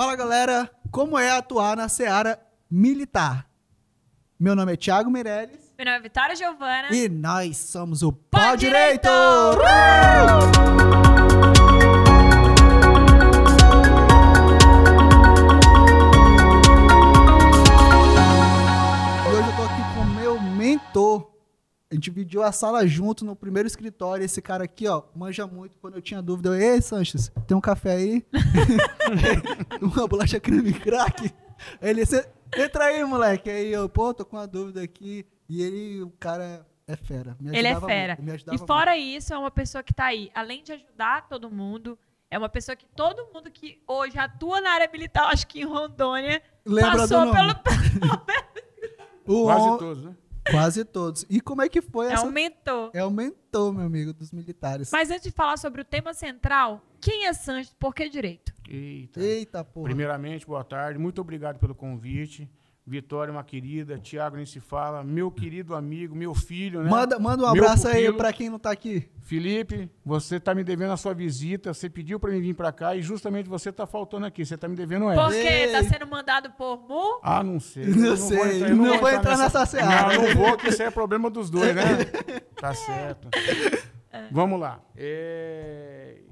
Fala, galera, como é atuar na seara militar? Meu nome é Thiago Meirelles. Meu nome é Vitória Giovana. E nós somos o Pó Direito! E hoje eu tô aqui com o meu mentor. A gente dividiu a sala junto no primeiro escritório. Esse cara aqui, ó, manja muito. Quando eu tinha dúvida, ei, Sanches, tem um café aí? Uma bolacha creme crack? Ele, entra aí, moleque. Aí eu, pô, tô com uma dúvida aqui. E ele, o cara é fera. Ele é fera. E fora isso, é uma pessoa que tá aí, além de ajudar todo mundo, é uma pessoa que todo mundo que hoje atua na área militar, acho que em Rondônia, lembra passou do nome. Quase todos, né? Quase todos. E como é que foi essa... Aumentou. É o mentor, meu amigo, dos militares. Mas antes de falar sobre o tema central, quem é Sanches? Por que direito? Eita, porra. Primeiramente, boa tarde. Muito obrigado pelo convite. Vitória, uma querida. Thiago, nem se fala. Meu querido amigo, meu filho, né? Manda um abraço aí pra quem não tá aqui. Felipe, você tá me devendo a sua visita. Você pediu pra mim vir pra cá e justamente você tá faltando aqui. Você tá me devendo ela. Por quê? Tá sendo mandado por Mu? Ah, não sei. Não sei. Não vou entrar nessa seara. Não vou, que isso é problema dos dois, né? Tá certo. Vamos lá.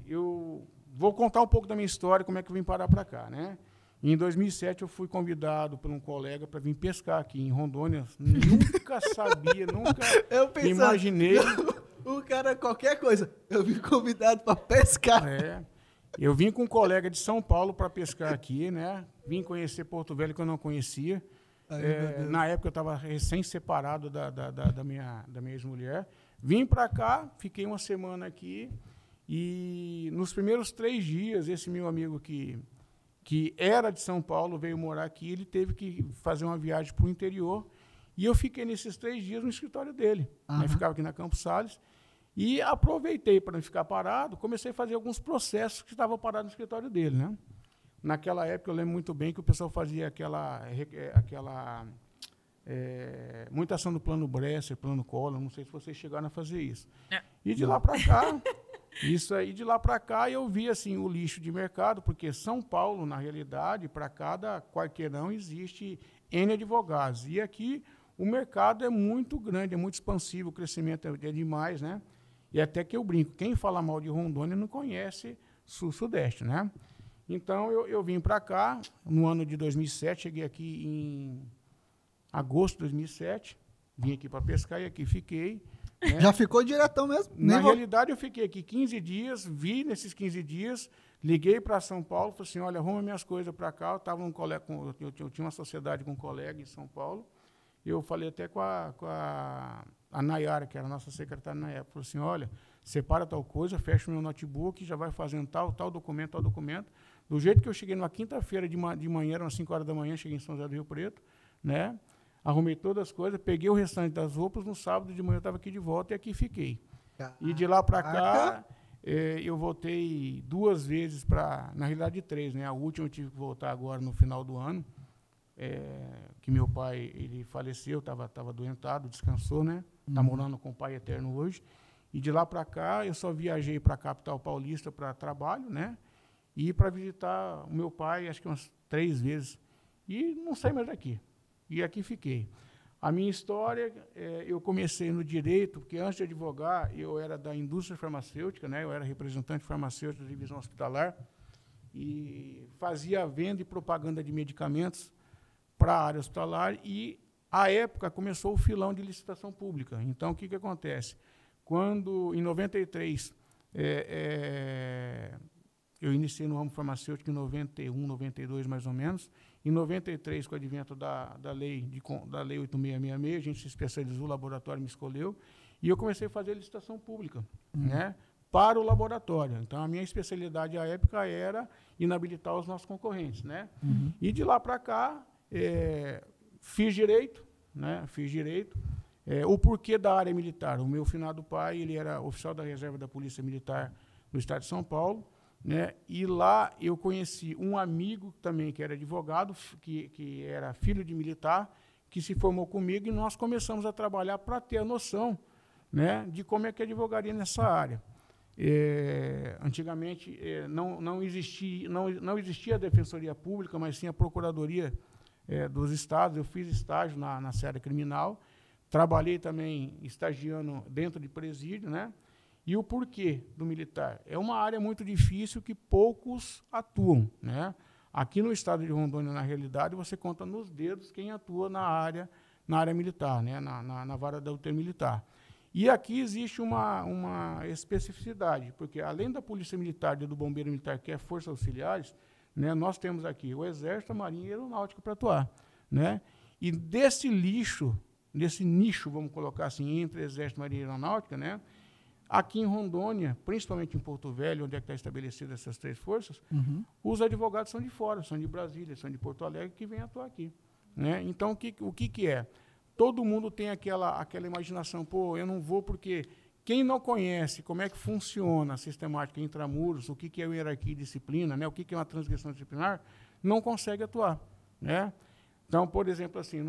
Eu vou contar um pouco da minha história, como é que eu vim parar pra cá, né? Em 2007, eu fui convidado por um colega para vir pescar aqui em Rondônia. Nunca sabia, nunca imaginei. O cara, qualquer coisa, eu vim convidado para pescar. Eu vim com um colega de São Paulo para pescar aqui, né? Vim conhecer Porto Velho, que eu não conhecia. Na época, eu estava recém-separado da minha ex-mulher. Vim para cá, fiquei uma semana aqui. E nos primeiros 3 dias, esse meu amigo que era de São Paulo, veio morar aqui, ele teve que fazer uma viagem para o interior, e eu fiquei nesses 3 dias no escritório dele. Né? Ficava aqui na Campos Sales, e aproveitei para não ficar parado, comecei a fazer alguns processos que estavam parados no escritório dele. Né? Naquela época, eu lembro muito bem que o pessoal fazia aquela muita ação do plano Bresser, plano Collor, não sei se vocês chegaram a fazer isso. E de lá para cá... Isso aí, de lá para cá, eu vi assim, o lixo de mercado, porque São Paulo, na realidade, para cada quarteirão existe N advogados. E aqui o mercado é muito grande, é muito expansivo, o crescimento é demais, né? E até que eu brinco, quem fala mal de Rondônia não conhece Sul-Sudeste, né? Então, eu vim para cá no ano de 2007, cheguei aqui em agosto de 2007, vim aqui para pescar e aqui fiquei. Né? Já ficou diretão mesmo? Na realidade, eu fiquei aqui 15 dias, vi nesses 15 dias, liguei para São Paulo, falei assim, olha, arruma minhas coisas para cá. Eu tinha uma sociedade com um colega em São Paulo. Eu falei até com a Nayara, que era a nossa secretária na época. Falei assim, olha, separa tal coisa, fecha o meu notebook, já vai fazendo tal documento. Do jeito que eu cheguei numa quinta-feira de manhã, eram 5 horas da manhã, cheguei em São José do Rio Preto, né? Arrumei todas as coisas, peguei o restante das roupas, no sábado de manhã eu estava aqui de volta e aqui fiquei. E de lá para cá, eu voltei 2 vezes na realidade 3, né? A última eu tive que voltar agora no final do ano, que meu pai, ele faleceu, estava doentado, descansou, né? Está morando com o pai eterno hoje. E de lá para cá, eu só viajei para a capital paulista para trabalho, né? E para visitar o meu pai, acho que umas 3 vezes. E não saí mais daqui. E aqui fiquei. A minha história, eu comecei no direito, porque antes de advogar, eu era da indústria farmacêutica, né? Eu era representante farmacêutico da divisão hospitalar e fazia venda e propaganda de medicamentos para a área hospitalar e, à época, começou o filão de licitação pública. Então, o que acontece? Quando, em 93, eu iniciei no ramo farmacêutico em 91, 92, mais ou menos. Em 93, com o advento da lei 8666, a gente se especializou, o laboratório me escolheu, e eu comecei a fazer licitação pública, né, para o laboratório. Então, a minha especialidade à época era inabilitar os nossos concorrentes. Né? E de lá para cá, fiz direito, né, o porquê da área militar. O meu finado pai, ele era oficial da reserva da Polícia Militar do Estado de São Paulo, né? E lá eu conheci um amigo também que era advogado, que era filho de militar, que se formou comigo e nós começamos a trabalhar para ter a noção, né, de como é que advogaria nessa área. Antigamente não existia a Defensoria Pública, mas sim a Procuradoria dos Estados. Eu fiz estágio na série criminal, trabalhei também estagiando dentro de presídio, né? E o porquê do militar? É uma área muito difícil que poucos atuam, né? Aqui no estado de Rondônia, na realidade, você conta nos dedos quem atua na área militar, né? na vara da UTI militar. E aqui existe uma especificidade, porque além da Polícia Militar e do Bombeiro Militar, que é Forças Auxiliares, né, nós temos aqui o Exército, a Marinha e a Aeronáutica para atuar, né? E desse nicho, vamos colocar assim, entre Exército, Marinha e Aeronáutica, né? Aqui em Rondônia, principalmente em Porto Velho, onde é que está estabelecida essas 3 forças, os advogados são de fora, são de Brasília, são de Porto Alegre, que vêm atuar aqui, né? Então, o que é? Todo mundo tem aquela imaginação, pô, eu não vou porque quem não conhece como é que funciona a sistemática intramuros, o que é hierarquia e disciplina, né, o que é uma transgressão disciplinar, não consegue atuar, né? Então, por exemplo, assim,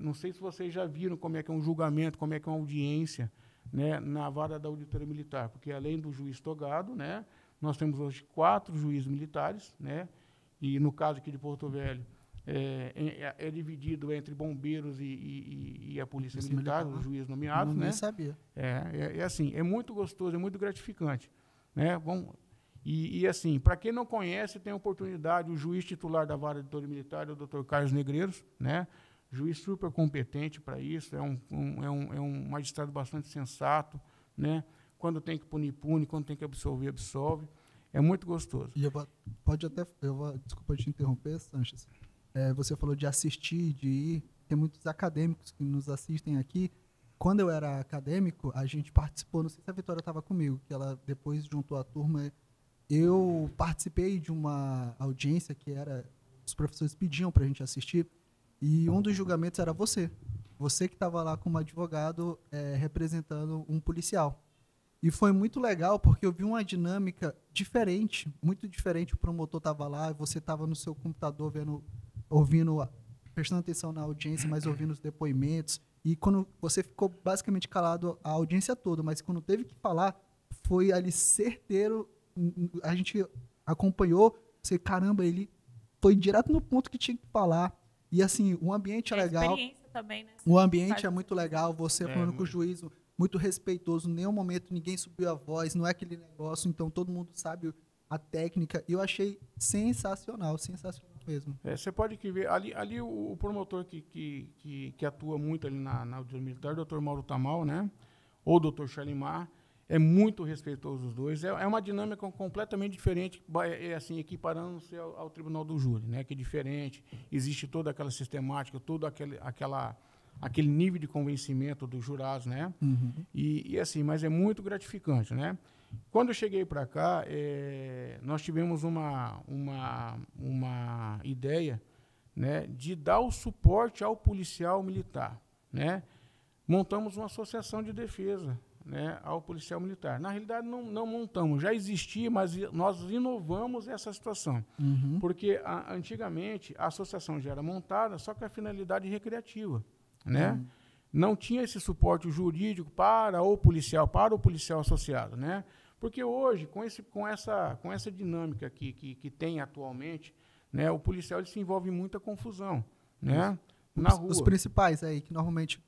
não sei se vocês já viram como é que é um julgamento, como é que é uma audiência, né, na vara da Auditoria Militar, porque além do juiz togado, né, nós temos hoje 4 juízes militares, né, e no caso aqui de Porto Velho, é dividido entre bombeiros e a polícia militar, os juízes nomeados, né? Nem sabia. Assim, é muito gostoso, é muito gratificante, né? Assim, para quem não conhece, tem a oportunidade, o juiz titular da vara de auditoria militar é o Dr. Carlos Negreiros, né? Juiz super competente para isso, é um magistrado bastante sensato, né? Quando tem que punir, pune, quando tem que absolver, absolve. É muito gostoso. E desculpa te interromper, Sanches. Você falou de assistir, de ir. Tem muitos acadêmicos que nos assistem aqui. Quando eu era acadêmico, a gente participou, não sei se a Vitória estava comigo, que ela depois juntou a turma. Eu participei de uma audiência que os professores pediam para a gente assistir, e um dos julgamentos era você. Você que estava lá como advogado representando um policial. E foi muito legal, porque eu vi uma dinâmica diferente, muito diferente. O promotor estava lá, você estava no seu computador prestando atenção na audiência, mas ouvindo os depoimentos. E quando você ficou basicamente calado a audiência toda, mas quando teve que falar, foi ali certeiro. A gente acompanhou, caramba, ele foi direto no ponto que tinha que falar. E assim, o ambiente é legal. Experiência também, né? O ambiente é muito legal, você falando com o juiz, muito respeitoso, em nenhum momento ninguém subiu a voz, não é aquele negócio, então todo mundo sabe a técnica. E eu achei sensacional mesmo. Você pode ver, ali o promotor que atua muito ali na auditoria militar, o Dr. Mauro Tamal, né? Ou o Dr. Chalimar, é muito respeitoso os dois. É uma dinâmica completamente diferente, assim, equiparando-se ao Tribunal do Júri, né? Que é diferente, existe toda aquela sistemática, todo aquele nível de convencimento dos jurados, né? E assim, mas é muito gratificante, né? Quando eu cheguei para cá, nós tivemos uma ideia, né, de dar o suporte ao policial militar, né? Montamos uma associação de defesa, né, ao policial militar. Na realidade, não montamos, já existia, mas nós inovamos essa situação. Porque antigamente a associação já era montada, só que a finalidade recreativa, né? Não tinha esse suporte jurídico para o policial associado, né? Porque hoje, com essa dinâmica que tem atualmente, né, o policial ele se envolve em muita confusão, né? Na rua. Os principais aí, que normalmente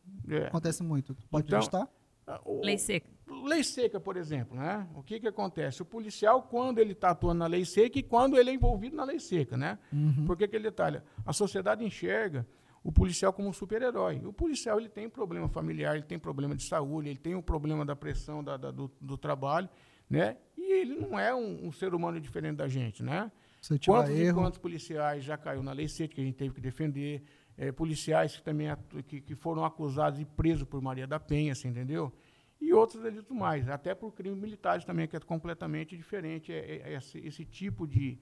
acontece muito. Pode listar? Lei seca. Lei seca, por exemplo, né? O que acontece? O policial, quando ele está atuando na lei seca e quando ele é envolvido na lei seca, né? Porque aquele detalhe, a sociedade enxerga o policial como um super-herói. O policial ele tem problema familiar, ele tem problema de saúde, ele tem o problema da pressão do trabalho, né? E ele não é um ser humano diferente da gente, né? Quantos policiais já caiu na lei seca que a gente teve que defender, policiais que também que foram acusados e presos por Maria da Penha, assim, entendeu? E outros delitos mais, até por crimes militares também, que é completamente diferente esse tipo de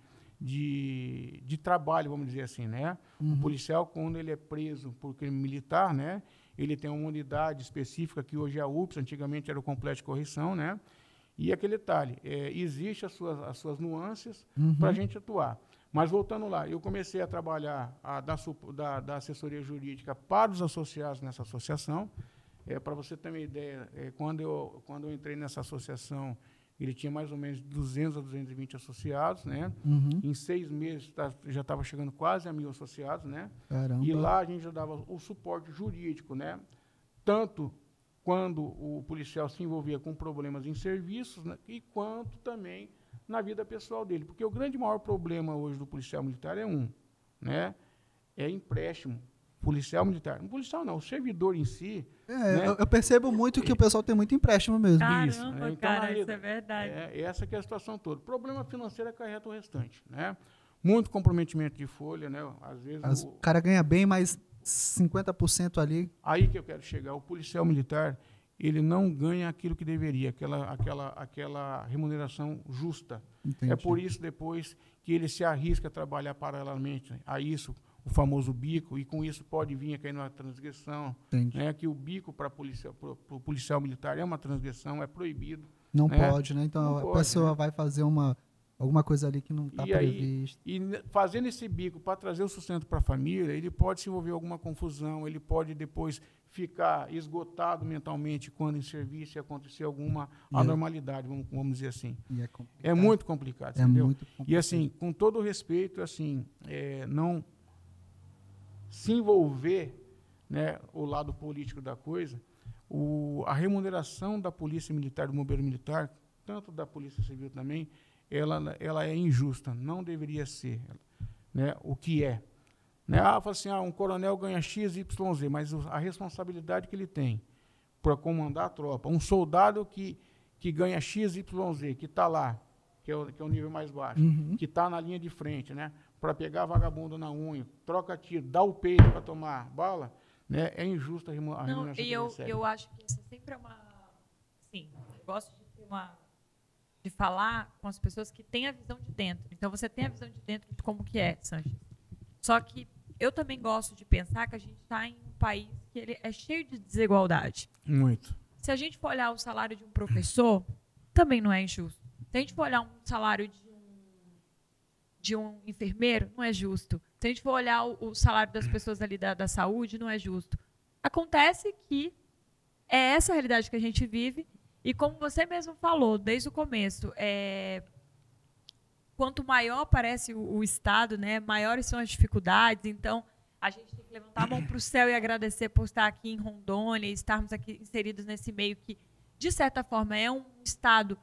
trabalho, vamos dizer assim, né? O policial, quando ele é preso por crime militar, né, ele tem uma unidade específica, que hoje é a UPS, antigamente era o Complexo de Correção, né? E aquele detalhe, existe as suas nuances para a gente atuar. Mas, voltando lá, eu comecei a trabalhar, da assessoria jurídica para os associados nessa associação. Para você ter uma ideia, quando eu entrei nessa associação, ele tinha mais ou menos 200 a 220 associados, né? Em 6 meses já estava chegando quase a 1.000 associados, né? Caramba. E lá a gente já dava o suporte jurídico, né? Tanto quando o policial se envolvia com problemas em serviços, né? E quanto também na vida pessoal dele. Porque o grande maior problema hoje do policial militar né? É empréstimo. Policial militar. Não policial não, o servidor em si. Né? Eu percebo muito que o pessoal tem muito empréstimo mesmo. Caramba, isso, né? Então, cara, isso é verdade. Essa que é a situação toda. O problema financeiro acarreta o restante, né? Muito comprometimento de folha, né? Às vezes O cara ganha bem, mas 50% ali. Aí que eu quero chegar. O policial militar, ele não ganha aquilo que deveria, aquela remuneração justa. Entendi. É por isso, depois, que ele se arrisca a trabalhar paralelamente a isso, o famoso bico, e com isso pode vir a cair numa transgressão. Né, que o bico para o policial militar é uma transgressão, é proibido. Não né? pode, né? Então Não a pode, pessoa né? vai fazer alguma coisa ali que não está prevista. E fazendo esse bico para trazer o sustento para a família, ele pode se envolver em alguma confusão, ele pode depois ficar esgotado mentalmente quando em serviço acontecer alguma anormalidade, vamos dizer assim. É muito complicado, entendeu? Muito complicado. E assim, com todo o respeito, assim, não se envolver, né, o lado político da coisa, a remuneração da polícia militar, do bombeiro militar, tanto da polícia civil também, ela é injusta, não deveria ser, né, o que é. Né? Fala assim, um coronel ganha X, Y, Z, mas a responsabilidade que ele tem para comandar a tropa, um soldado que ganha X, Y, Z, que está lá, que é o nível mais baixo, que está na linha de frente, né, para pegar vagabundo na unha, troca tiro, dá o peito para tomar bala, né, é injusta a remuneração Não, que ele recebe. eu acho que isso sempre é uma... Sim, eu gosto de falar com as pessoas que têm a visão de dentro. Então, você tem a visão de dentro de como que é, Sanches. Só que eu também gosto de pensar que a gente está em um país que ele é cheio de desigualdade. Muito. Se a gente for olhar o salário de um professor, também não é injusto. Se a gente for olhar um salário de um enfermeiro, não é justo. Se a gente for olhar o salário das pessoas ali da saúde, não é justo. Acontece que é essa a realidade que a gente vive. E como você mesmo falou, desde o começo, quanto maior parece o Estado, né, maiores são as dificuldades. Então, a gente tem que levantar a mão para o céu e agradecer por estar aqui em Rondônia e estarmos aqui inseridos nesse meio que, de certa forma, é um Estado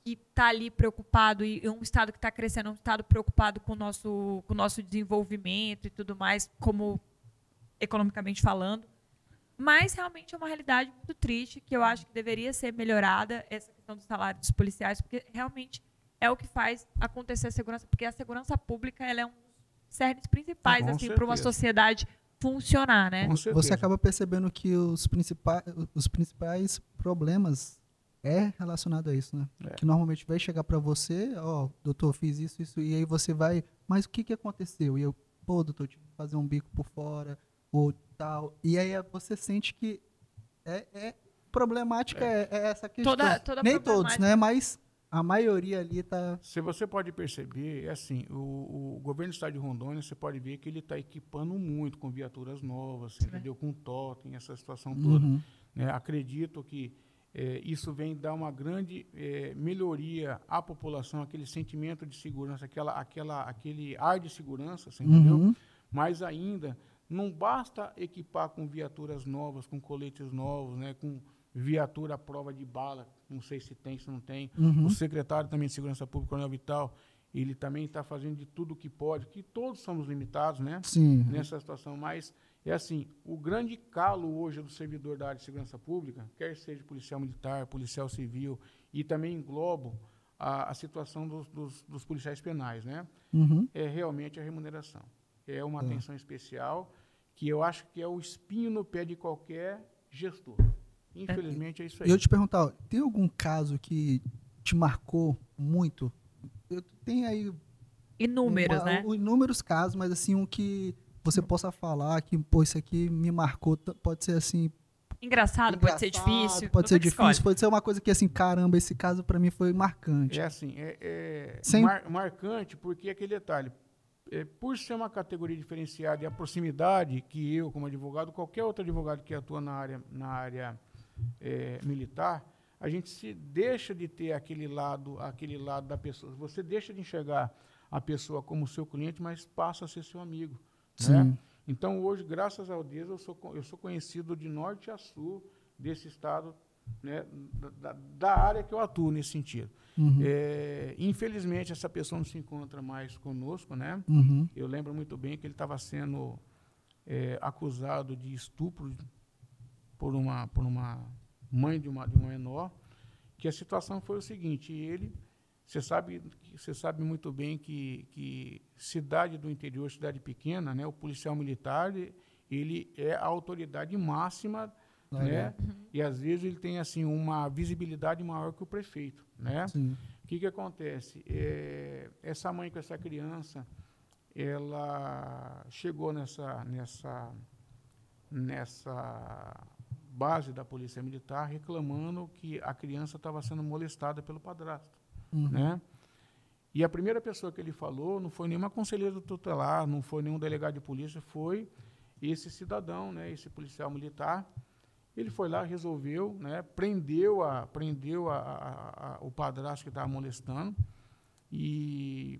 que está ali preocupado, e um Estado que está crescendo, um Estado preocupado com o nosso desenvolvimento e tudo mais, como economicamente falando. Mas, realmente, é uma realidade muito triste, que eu acho que deveria ser melhorada, essa questão do salário dos policiais, porque, realmente, é o que faz acontecer a segurança, porque a segurança pública ela é um dos cernes principais assim, para uma sociedade funcionar. Né? Você acaba percebendo que os principais problemas relacionado a isso, né? Que normalmente vai chegar para você, doutor, fiz isso, e aí você vai, mas o que aconteceu? E eu, doutor, tive que fazer um bico por fora, ou tal. E aí você sente que problemática é essa questão. Toda nem todos, né? Mas a maioria ali está... Se você pode perceber, assim, o governo do estado de Rondônia, você pode ver que ele está equipando muito com viaturas novas, entendeu? Com totem, essa situação toda. Né? Acredito que isso vem dar uma grande melhoria à população, aquele sentimento de segurança, aquele ar de segurança, assim, entendeu? Mas ainda não basta equipar com viaturas novas, com coletes novos, né, com viatura à prova de bala, não sei se tem, se não tem. O secretário também de Segurança Pública, Coronel Vital, ele também está fazendo de tudo o que pode, que todos somos limitados, né? Sim. Nessa situação, mas é assim, o grande calo hoje do servidor da área de segurança pública, quer seja policial militar, policial civil, e também englobo a situação dos policiais penais, né? É realmente a remuneração. É uma atenção especial, que eu acho que é o espinho no pé de qualquer gestor. Infelizmente, é isso aí. E eu te perguntar, tem algum caso que te marcou muito? Tem aí... Inúmeros, né? Inúmeros casos, mas assim, um que você possa falar que, isso aqui me marcou, pode ser assim... Engraçado, pode ser difícil. Pode ser difícil, pode ser uma coisa que, assim, caramba, esse caso para mim foi marcante. É assim, marcante porque aquele detalhe, por ser uma categoria diferenciada e a proximidade que eu, como advogado, qualquer outro advogado que atua na área militar, a gente se deixa de ter aquele lado da pessoa. Você deixa de enxergar a pessoa como seu cliente, mas passa a ser seu amigo. Né? Então, hoje, graças a Deus, eu sou conhecido de norte a sul desse estado, né, da área que eu atuo nesse sentido. Infelizmente, essa pessoa não se encontra mais conosco. Né? Eu lembro muito bem que ele estava sendo acusado de estupro por uma mãe de uma menor, que a situação foi o seguinte: você sabe muito bem que cidade do interior, cidade pequena, né, o policial militar, ele é a autoridade máxima, né, e às vezes ele tem assim uma visibilidade maior que o prefeito, né? O que acontece? Essa mãe com essa criança, ela chegou nessa base da Polícia Militar reclamando que a criança estava sendo molestada pelo padrasto. Né? E a primeira pessoa que ele falou não foi nenhuma conselheira tutelar, não foi nenhum delegado de polícia, foi esse cidadão, né, esse policial militar. Ele foi lá, resolveu, né, prendeu o padrasto que estava molestando, e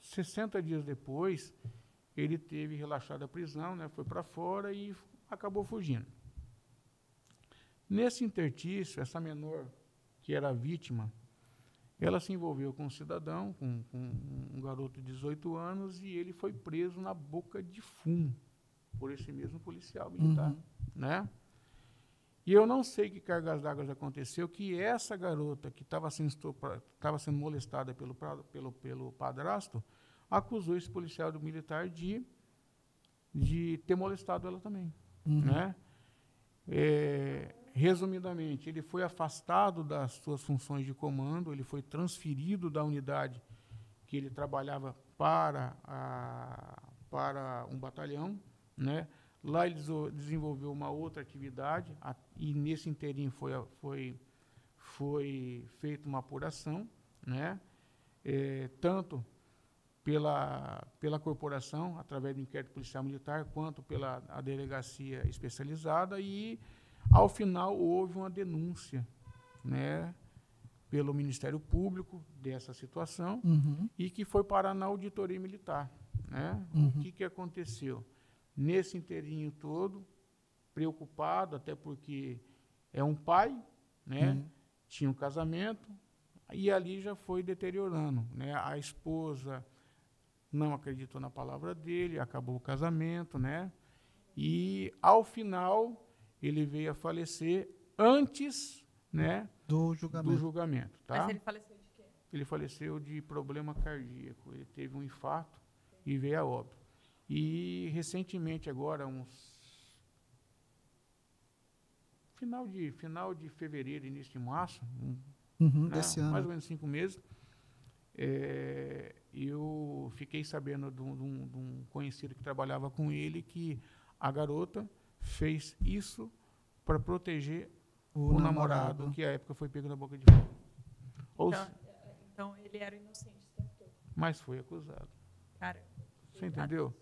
60 dias depois ele teve relaxado a prisão, né, foi para fora e acabou fugindo. Nesse interstício, essa menor, que era a vítima, ela se envolveu com um cidadão, com um garoto de 18 anos, e ele foi preso na boca de fumo por esse mesmo policial militar. Né? E eu não sei que cargas d'água aconteceu, que essa garota que estava sendo molestada pelo padrasto, acusou esse policial militar de ter molestado ela também. Né? Resumidamente, ele foi afastado das suas funções de comando, ele foi transferido da unidade que ele trabalhava para um batalhão, né? Lá ele desenvolveu uma outra atividade, e nesse inteirinho foi feita uma apuração, né? Tanto pela corporação, através do inquérito policial militar, quanto pela delegacia especializada, e ao final houve uma denúncia, né, pelo Ministério Público dessa situação, e que foi parar na auditoria militar. Né? O que aconteceu? Nesse inteirinho todo, preocupado, até porque é um pai, né, tinha um casamento, e ali já foi deteriorando. Né? A esposa não acreditou na palavra dele, acabou o casamento, né? E, ao final, ele veio a falecer antes, né, do julgamento. Tá? Mas ele faleceu de quê? Ele faleceu de problema cardíaco. Ele teve um infarto e veio a óbito. E, recentemente, agora, final de fevereiro, início de março, né, desse ano, mais ou menos 5 meses, eu fiquei sabendo de um conhecido que trabalhava com ele, que a garota fez isso para proteger o namorado, que à época foi pego na boca de fogo. Então ele era inocente esse tempo todo. Mas foi acusado. Caramba. Você entendeu?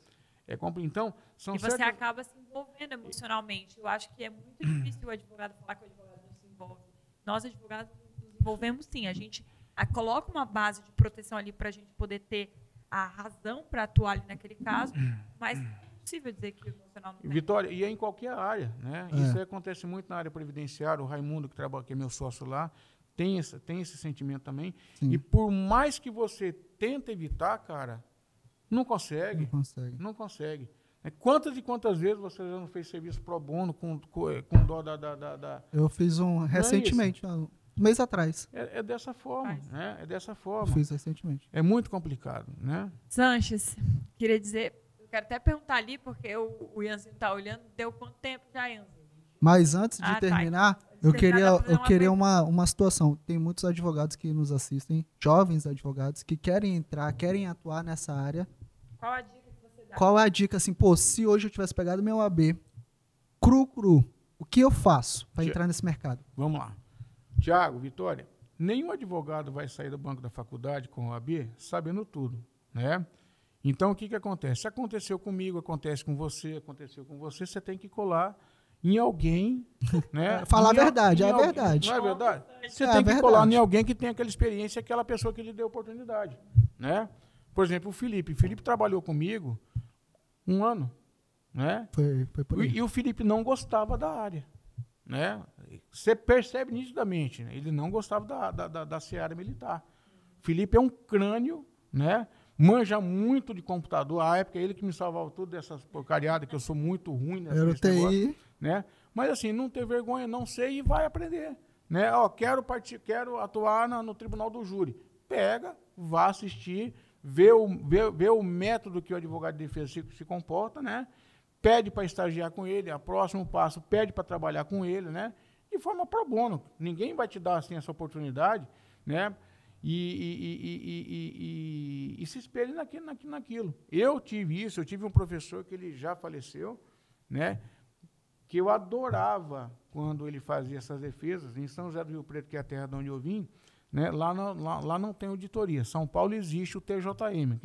Então, e você acaba se envolvendo emocionalmente. Eu acho que é muito difícil o advogado falar que o advogado não se envolve. Nós, advogados, nos envolvemos sim. A gente coloca uma base de proteção ali para a gente poder ter a razão para atuar ali naquele caso, mas é impossível dizer que o emocional não tem. Vitória, e é em qualquer área, né? Isso acontece muito na área previdenciária. O Raimundo, que trabalha, que é meu sócio lá, tem esse sentimento também. Sim. E por mais que você tenta evitar, cara, não consegue. Não consegue. Quantas e quantas vezes você já não fez serviço pro bono com dó da... Eu fiz recentemente, um mês atrás. É dessa forma, né? É dessa forma. Eu fiz recentemente. É muito complicado, né? Sanches, queria dizer, eu quero até perguntar ali, porque o Ianzinho está olhando, deu quanto tempo já, Ianzinho? Mas antes de terminar, eu queria uma situação. Tem muitos advogados que nos assistem, jovens advogados, que querem entrar, querem atuar nessa área. Qual a dica que você dá? Qual a dica, assim, se hoje eu tivesse pegado meu AB cru, o que eu faço para entrar nesse mercado? Vamos lá. Tiago, Vitória, nenhum advogado vai sair do banco da faculdade com o AB sabendo tudo, né? Então, o que acontece? Se aconteceu comigo, aconteceu com você, você tem que colar em alguém, né? Falar a Em al- verdade, em é a alguém- verdade. Não é verdade? Você É tem que verdade. colar em alguém que tem aquela experiência, aquela pessoa que lhe deu oportunidade, né? Por exemplo, o Felipe. O Felipe trabalhou comigo 1 ano, né? Foi por aí. E o Felipe não gostava da área, né? Você percebe nitidamente, né? Ele não gostava da seara militar. O Felipe é um crânio, né? Manja muito de computador. À época, ele que me salvava tudo dessas porcariadas, que eu sou muito ruim Era o nesse negócio, TI. né? Mas assim, não ter vergonha, não sei e vai aprender, né? Ó, quero atuar no tribunal do júri. Pega, vá assistir, vê o método que o advogado de defesa se comporta, né? Pede para estagiar com ele, a próximo passo, pede para trabalhar com ele, né? De forma pro bono. Ninguém vai te dar assim essa oportunidade, né? E se espelhe naquilo. Eu tive isso, eu tive um professor que ele já faleceu, né? Que eu adorava quando ele fazia essas defesas. Em São José do Rio Preto, que é a terra de onde eu vim, né? Lá não tem auditoria. São Paulo existe o TJM,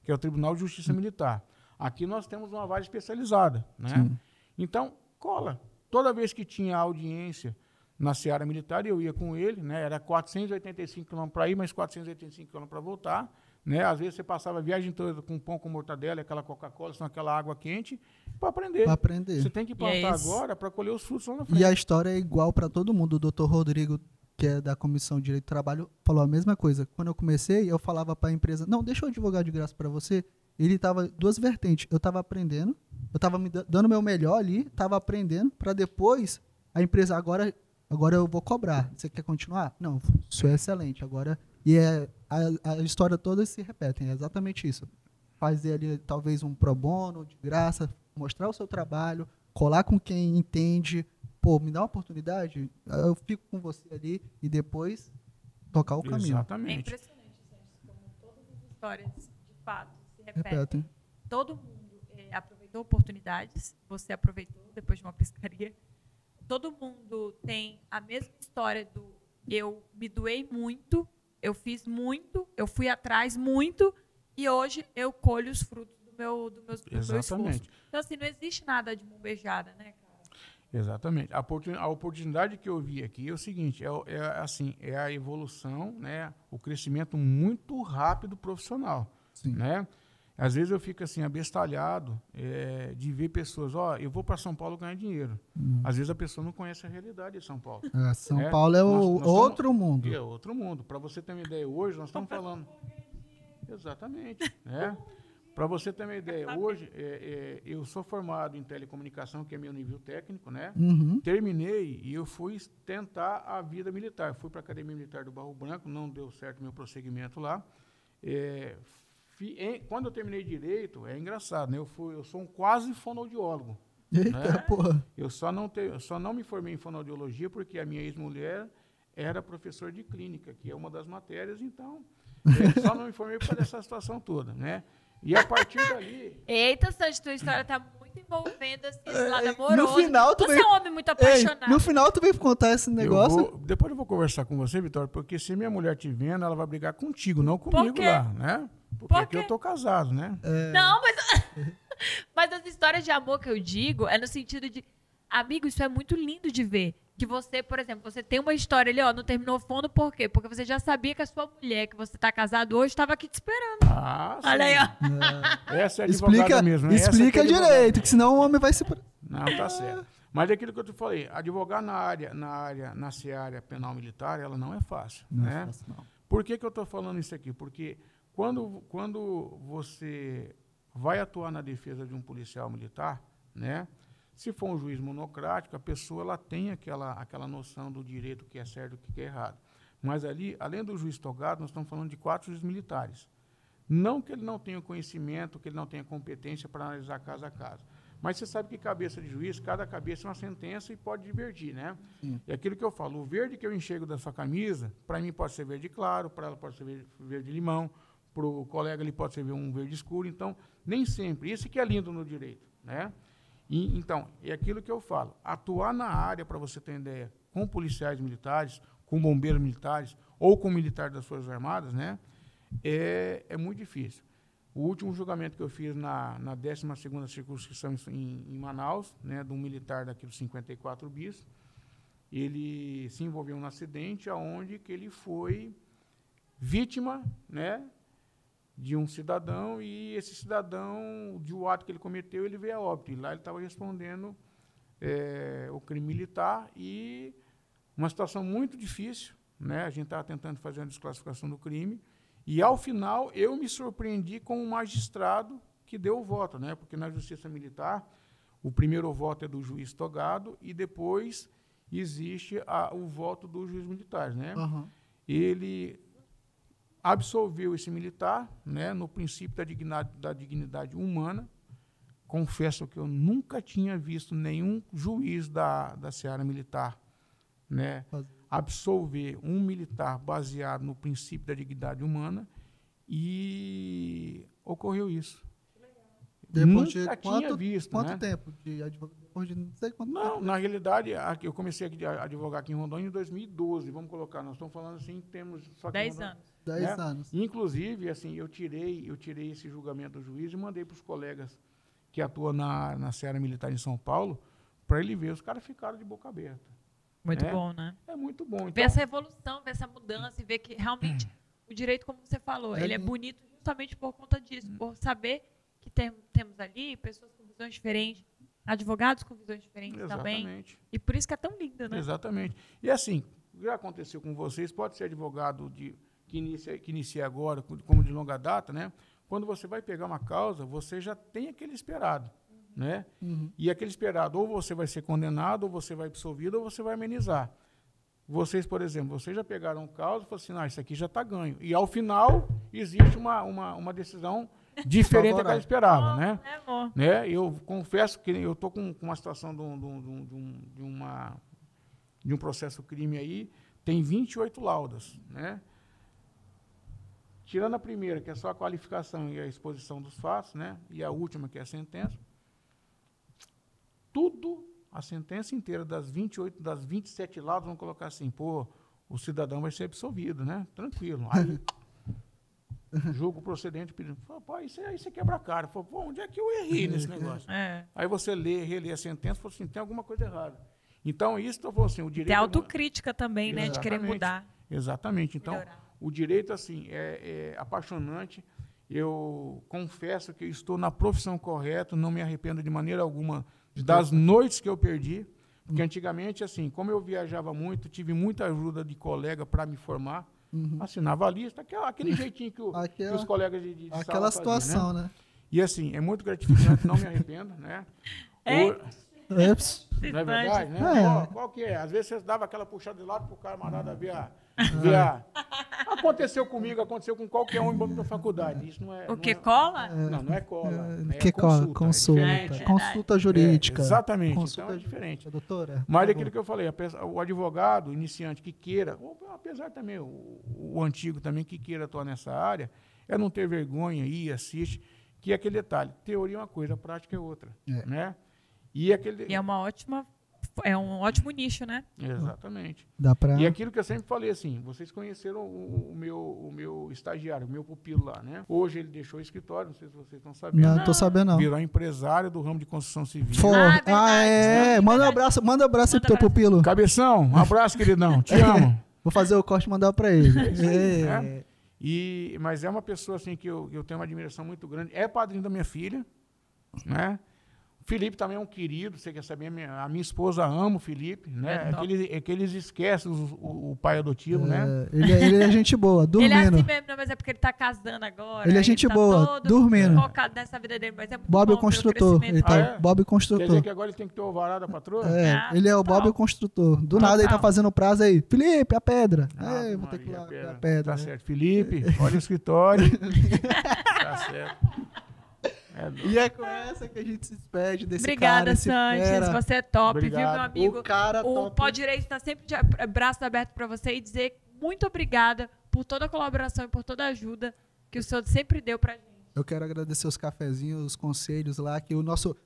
que é o Tribunal de Justiça Militar. Aqui nós temos uma vara especializada, né? Sim. Então, cola. Toda vez que tinha audiência na seara militar, eu ia com ele, né? Era 485 km para ir, mas 485 km para voltar, né? Às vezes você passava a viagem toda com pão com mortadela, aquela Coca-Cola, senão aquela água quente, para aprender. Pra aprender. Você tem que é plantar isso. agora para colher os frutos lá na frente. E a história é igual para todo mundo. O doutor Rodrigo, que é da Comissão de Direito do Trabalho, falou a mesma coisa. Quando eu comecei, eu falava para a empresa, não, deixa eu advogar de graça para você. Ele tava 2 vertentes. Eu estava aprendendo, eu estava me dando o meu melhor ali, estava aprendendo, para depois a empresa, agora eu vou cobrar. Você quer continuar? Não, isso é excelente. Agora, a história toda se repete, é exatamente isso. Fazer ali talvez um pro bono, de graça, mostrar o seu trabalho, colar com quem entende, pô, me dá uma oportunidade, eu fico com você ali e depois tocar o caminho. É Exatamente. impressionante, gente, como todas as histórias, de fato, se repetem. Repetem. Todo mundo aproveitou oportunidades, você aproveitou depois de uma pescaria. Todo mundo tem a mesma história do eu me doei muito, eu fiz muito, eu fui atrás muito e hoje eu colho os frutos do meu esforço. Exatamente. Então, assim, não existe nada de mão beijada, né, cara? Exatamente. A oportunidade que eu vi aqui é o seguinte, é a evolução, né? O crescimento muito rápido profissional, Sim. né? Às vezes eu fico assim abestalhado de ver pessoas, eu vou para São Paulo ganhar dinheiro. Às vezes a pessoa não conhece a realidade de São Paulo. São Paulo é Nós outro mundo. É outro mundo. Para você ter uma ideia, hoje nós estamos falando. Exatamente. Né? Para você ter uma ideia, hoje eu sou formado em telecomunicação, que é meu nível técnico, né? Uhum. Terminei e eu fui tentar a vida militar. Fui para a Academia Militar do Barro Branco, não deu certo meu prosseguimento lá. Quando eu terminei direito, é engraçado, né? Eu sou um quase fonoaudiólogo. Eita, né? porra. Eu só não me formei em fonoaudiologia porque a minha ex-mulher era professor de clínica, que é uma das matérias, então só não me formei por causa dessa situação toda, né? E a partir dali... Eita, Sandy, tua história tá muito envolvendo assim, esse lado amoroso. No final, tu você veio- é um homem muito apaixonado. No final tu veio contar esse negócio. Depois eu vou conversar com você, Vitória, porque se minha mulher te vendo, ela vai brigar contigo, não comigo quê? lá, né? Porque Por aqui quê? eu tô casado, né? Não, mas as histórias de amor que eu digo é no sentido de, amigo, isso é muito lindo de ver. Que você, por exemplo, você tem uma história ali, não terminou fundo, por quê? Porque você já sabia que a sua mulher, que você tá casado hoje, estava aqui te esperando. Ah, sim. Olha aí, ó. Essa é a advogada mesmo. Né? Essa Explica que é advogada. direito, que senão o homem vai se... Não, tá certo. Mas é aquilo que eu te falei, advogar na seara penal militar, ela não é fácil. Né? Por que eu estou falando isso aqui? Porque quando você vai atuar na defesa de um policial militar, né? Se for um juiz monocrático, a pessoa ela tem aquela noção do direito que é certo e que é errado. Mas ali, além do juiz togado, nós estamos falando de 4 juízes militares. Não que ele não tenha conhecimento, que ele não tenha competência para analisar caso a caso. Mas você sabe que cabeça de juiz, cada cabeça é uma sentença e pode divergir, né? Sim. É aquilo que eu falo, o verde que eu enxergo da sua camisa, para mim pode ser verde claro, para ela pode ser verde limão, para o colega ele pode ser um verde escuro. Então, nem sempre. Isso que é lindo no direito, né? Então, é aquilo que eu falo. Atuar na área, para você ter ideia, com policiais militares, com bombeiros militares ou com militares das Forças Armadas, né, é muito difícil. O último julgamento que eu fiz na 12ª circunscrição em Manaus, né, de um militar daquele 54 bis, ele se envolveu num acidente onde que ele foi vítima, né, de um cidadão, e esse cidadão, de o ato que ele cometeu, ele veio a óbito. E lá ele estava respondendo o crime militar, e uma situação muito difícil, né? A gente estava tentando fazer uma desclassificação do crime, e, ao final, eu me surpreendi com o magistrado que deu o voto, né? Porque na Justiça Militar, o primeiro voto é do juiz togado e depois existe o voto do juiz militar, né? Uhum. Ele absolveu esse militar, né, no princípio da dignidade humana. Confesso que eu nunca tinha visto nenhum juiz da seara militar, né, absolver um militar baseado no princípio da dignidade humana, e ocorreu isso. Depois nunca de tinha visto. Quanto né? tempo de advogado? Depois de não sei quanto Não, tempo. na realidade, eu comecei a advogar aqui em Rondônia em 2012, vamos colocar, nós estamos falando assim em termos... Só que 10 Rondônia, anos. 10 né? anos. Inclusive, assim, eu tirei esse julgamento do juiz e mandei para os colegas que atuam na Seara Militar em São Paulo, para ele ver. Os caras ficaram de boca aberta. Muito bom, né? É muito bom. Ver Então, essa evolução, ver essa mudança e ver que realmente o direito, como você falou, É ele é lindo. bonito justamente por conta disso, por saber que temos ali pessoas com visões diferentes, advogados com visões diferentes também. exatamente. E por isso que é tão lindo, né? Exatamente. E assim, já aconteceu com vocês, pode ser advogado que inicia agora, como de longa data, né? Quando você vai pegar uma causa, você já tem aquele esperado, né? Uhum. E aquele esperado, ou você vai ser condenado, ou você vai absolvido, ou você vai amenizar. Vocês, por exemplo, vocês já pegaram causa e falaram assim, isso aqui já está ganho. E, ao final, existe uma decisão diferente da que ela esperava, né? É, amor. Né? Eu confesso que eu estou com uma situação de um processo crime aí, tem 28 laudas, né? Tirando a primeira, que é só a qualificação e a exposição dos fatos, né? E a última, que é a sentença, a sentença inteira das 28, das 27 laudas, vamos colocar assim, o cidadão vai ser absolvido, né? Tranquilo. Aí, julgo procedente pedindo, pô, isso quebra a cara. Pô, onde é que eu errei nesse negócio? É. Aí você relê a sentença e fala assim, tem alguma coisa errada. Então, isso eu falo assim, o direito... Tem autocrítica também, né? De querer Exatamente. mudar. Exatamente. Então, Melhorar. o direito, assim, é apaixonante. Eu confesso que eu estou na profissão correta, não me arrependo de maneira alguma das noites que eu perdi, porque antigamente, assim, como eu viajava muito, tive muita ajuda de colega para me formar, assinava a lista, aquele jeitinho que os colegas de sala Aquela faziam, situação, né? né? E, assim, é muito gratificante, não me arrependo, né? Eps. Não é verdade, né? É. Qual que é? Às vezes você dava aquela puxada de lado pro camarada ver a... Aconteceu comigo, aconteceu com qualquer um da faculdade. Isso não é... O que cola? Não é cola. Que cola? Consulta. É diferente. Consulta jurídica. Exatamente. Consulta Então é diferente. Doutora? Mas por é aquilo favor. que eu falei, o advogado, o iniciante que queira, ou apesar também, o antigo também que queira atuar nessa área, é não ter vergonha, ir, assiste, que é aquele detalhe. Teoria é uma coisa, prática é outra. É. Né? E é um ótimo nicho, né? Exatamente. Dá pra... E aquilo que eu sempre falei, assim, vocês conheceram o meu estagiário, o meu pupilo lá, né? Hoje ele deixou o escritório, não sei se vocês estão sabendo. Não, tô sabendo não. Virou empresário do ramo de construção civil. Verdade. verdade. Manda um abraço aí pro teu pupilo. Cabeção, um abraço, queridão. Te amo. Vou fazer o corte e mandar pra ele. né? Mas é uma pessoa assim que eu tenho uma admiração muito grande. É padrinho da minha filha, né? O Felipe também é um querido, você quer saber? A minha esposa ama o Felipe, né? É que eles esquecem o pai adotivo, né? Ele é gente boa, dormindo. Ele é assim mesmo, não, mas é porque ele tá casando agora. Ele é gente tá boa, todo dormindo. focado nessa vida dele, mas é muito Bob bom o ver construtor. crescimento Ele tá, Ah, é? Bob o Quer construtor. dizer que agora ele tem que ter o alvará da patroa? Ele é o Bob o construtor. Do nada ele tá fazendo prazo aí. Felipe, a pedra. Ave Vou ter que ir lá Maria, ver a pedra. Tá né? certo. Felipe, olha o escritório. Tá certo. E é com essa que a gente se despede desse Obrigada, cara. Esse Sanches. fera. Você é top, Obrigado. viu, meu amigo? O cara O top. Pó Direito está sempre de braço aberto para você e dizer muito obrigada por toda a colaboração e por toda a ajuda que o senhor sempre deu pra gente. Eu quero agradecer os cafezinhos, os conselhos lá, que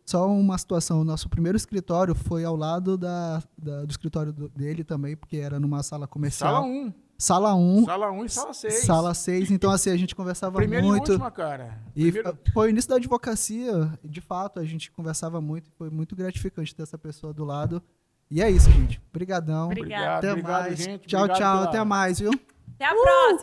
só uma situação, o nosso primeiro escritório foi ao lado do escritório dele também, porque era numa sala comercial. Sala 1. Sala 1. Sala 1 e sala 6. Sala 6. Então, assim, a gente conversava Primeira muito. e última, cara. E Primeiro... foi o início da advocacia. De fato, a gente conversava muito. Foi muito gratificante ter essa pessoa do lado. E é isso, gente. Obrigadão. Obrigada. Até Obrigado, mais. gente. Tchau, Obrigado tchau. pela... Até mais, viu? Até a próxima.